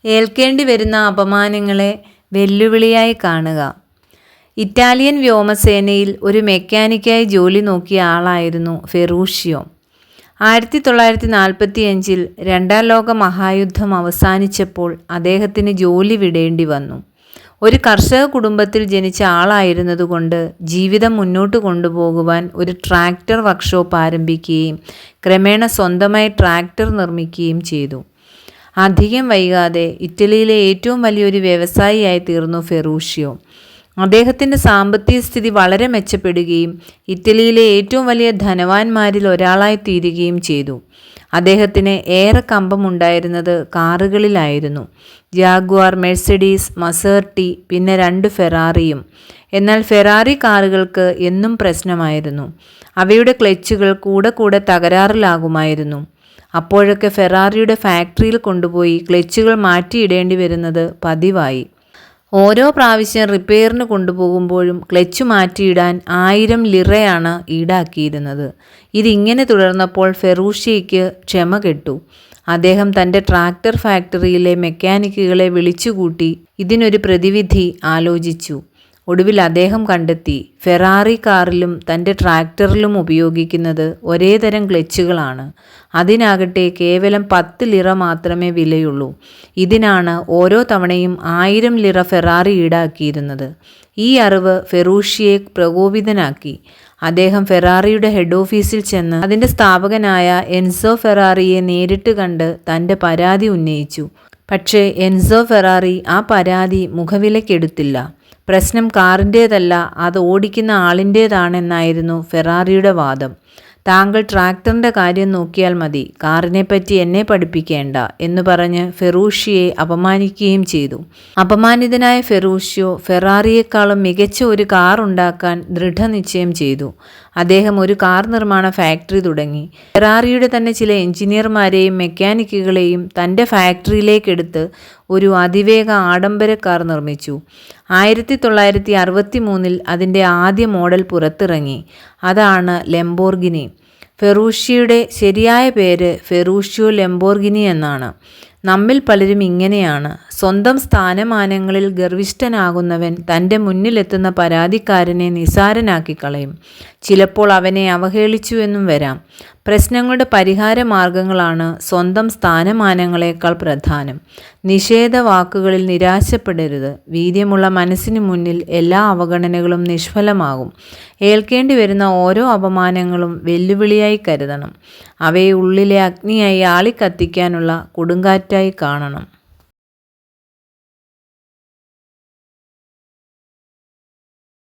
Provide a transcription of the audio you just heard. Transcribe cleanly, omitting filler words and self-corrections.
ഏൽക്കേണ്ടി വരുന്ന അപമാനങ്ങളെ വെല്ലുവിളിയായി കാണുക. ഇറ്റാലിയൻ വ്യോമസേനയിൽ ഒരു മെക്കാനിക്കായി ജോലി നോക്കിയ ആളായിരുന്നു ഫെറൂഷ്യോ. 1945-ൽ രണ്ടാം ലോക മഹായുദ്ധം അവസാനിച്ചപ്പോൾ അദ്ദേഹത്തിന് ജോലി വിടേണ്ടി വന്നു. ഒരു കർഷക കുടുംബത്തിൽ ജനിച്ച ആളായിരുന്നതുകൊണ്ട് ജീവിതം മുന്നോട്ട് കൊണ്ടുപോകുവാൻ ഒരു ട്രാക്ടർ വർക്ക്ഷോപ്പ് ആരംഭിക്കുകയും ക്രമേണ സ്വന്തമായി ട്രാക്ടർ നിർമ്മിക്കുകയും ചെയ്തു. അധികം വൈകാതെ ഇറ്റലിയിലെ ഏറ്റവും വലിയൊരു വ്യവസായിയായി തീർന്നു ഫെറൂഷ്യോ. അദ്ദേഹത്തിൻ്റെ സാമ്പത്തിക സ്ഥിതി വളരെ മെച്ചപ്പെടുകയും ഇറ്റലിയിലെ ഏറ്റവും വലിയ ധനവാന്മാരിൽ ഒരാളായി തീരുകയും ചെയ്തു. അദ്ദേഹത്തിന് ഏറെ കമ്പമുണ്ടായിരുന്നത് കാറുകളിലായിരുന്നു. ജാഗ്വാർ, മെഴ്സഡീസ്, മസേർട്ടി, പിന്നെ 2 ഫെറാറിയും. എന്നാൽ ഫെറാറി കാറുകൾക്ക് എന്നും പ്രശ്നമായിരുന്നു. അവയുടെ ക്ലച്ചുകൾ കൂടെ തകരാറിലാകുമായിരുന്നു. അപ്പോഴൊക്കെ ഫെറാറിയുടെ ഫാക്ടറിയിൽ കൊണ്ടുപോയി ക്ലച്ചുകൾ മാറ്റിയിടേണ്ടി വരുന്നത് പതിവായി. ഓരോ പ്രാവശ്യം റിപ്പയറിന് കൊണ്ടുപോകുമ്പോഴും ക്ലച്ച് മാറ്റിയിടാൻ 1000 ലിറയാണ് ഈടാക്കിയിരുന്നത്. ഇതിങ്ങനെ തുടർന്നപ്പോൾ ഫെറൂഷ്യോയ്ക്ക് ക്ഷമ കെട്ടു. അദ്ദേഹം തൻ്റെ ട്രാക്ടർ ഫാക്ടറിയിലെ മെക്കാനിക്കുകളെ വിളിച്ചുകൂട്ടി ഇതിനൊരു പ്രതിവിധി ആലോചിച്ചു. ഒടുവിൽ അദ്ദേഹം കണ്ടെത്തി, ഫെറാറി കാറിലും തൻ്റെ ട്രാക്ടറിലും ഉപയോഗിക്കുന്നത് ഒരേ തരം ക്ലച്ചുകളാണ്. അതിനാകട്ടെ കേവലം 10 ലിറ മാത്രമേ വിലയുള്ളൂ. ഇതിനാണ് ഓരോ തവണയും 1000 ലിറ ഫെറാറി ഈടാക്കിയിരുന്നത്. ഈ അറിവ് ഫെറൂഷ്യോയെ പ്രകോപിതനാക്കി. അദ്ദേഹം ഫെറാറിയുടെ ഹെഡ് ഓഫീസിൽ ചെന്ന് അതിൻ്റെ സ്ഥാപകനായ എൻസോ ഫെറാറിയെ നേരിട്ട് കണ്ട് തൻ്റെ പരാതി ഉന്നയിച്ചു. പക്ഷേ എൻസോ ഫെറാറി ആ പരാതി മുഖവിലക്കെടുത്തില്ല. പ്രശ്നം കാറിൻ്റേതല്ല, അത് ഓടിക്കുന്ന ആളിൻ്റേതാണെന്നായിരുന്നു ഫെറാറിയുടെ വാദം. താങ്കൾ ട്രാക്ടറിൻ്റെ കാര്യം നോക്കിയാൽ മതി, കാറിനെപ്പറ്റി എന്നെ പഠിപ്പിക്കേണ്ട എന്ന് പറഞ്ഞ് ഫെറൂഷ്യോയെ അപമാനിക്കുകയും ചെയ്തു. അപമാനിതനായ ഫെറൂഷ്യോ ഫെറാറിയേക്കാളും മികച്ച ഒരു കാർ ഉണ്ടാക്കാൻ ദൃഢനിശ്ചയം ചെയ്തു. അദ്ദേഹം ഒരു കാർ നിർമ്മാണ ഫാക്ടറി തുടങ്ങി. ഫെറാറിയുടെ തന്നെ ചില എഞ്ചിനീയർമാരെയും മെക്കാനിക്കുകളെയും തൻ്റെ ഫാക്ടറിയിലേക്കെടുത്ത് ഒരു അതിവേഗ ആഡംബര കാർ നിർമ്മിച്ചു. 1963-ൽ അതിൻ്റെ ആദ്യ മോഡൽ പുറത്തിറങ്ങി. അതാണ് ലംബോർഗിനി. ഫെറൂഷ്യോയുടെ ശരിയായ പേര് ഫെറൂഷ്യോ ലംബോർഗിനി എന്നാണ്. നമ്മിൽ പലരും ഇങ്ങനെയാണ്. സ്വന്തം സ്ഥാനമാനങ്ങളിൽ ഗർവിഷ്ഠനാകുന്നവൻ തൻ്റെ മുന്നിലെത്തുന്ന പരാതിക്കാരനെ നിസാരനാക്കി കളയും. ചിലപ്പോൾ അവനെ അവഹേളിച്ചു എന്നും വരാം. പ്രശ്നങ്ങളുടെ പരിഹാര മാർഗങ്ങളാണ് സ്വന്തം സ്ഥാനമാനങ്ങളെക്കാൾ പ്രധാനം. നിഷേധ വാക്കുകളിൽ നിരാശപ്പെടരുത്. വീര്യമുള്ള മനസ്സിന് മുന്നിൽ എല്ലാ അവഗണനകളും നിഷ്ഫലമാകും. ഏൽക്കേണ്ടി വരുന്ന ഓരോ അപമാനങ്ങളും വെല്ലുവിളിയായി കരുതണം. അവയെ ഉള്ളിലെ അഗ്നിയായി ആളിക്കത്തിക്കാനുള്ള കൊടുങ്കാറ്റായി കാണണം.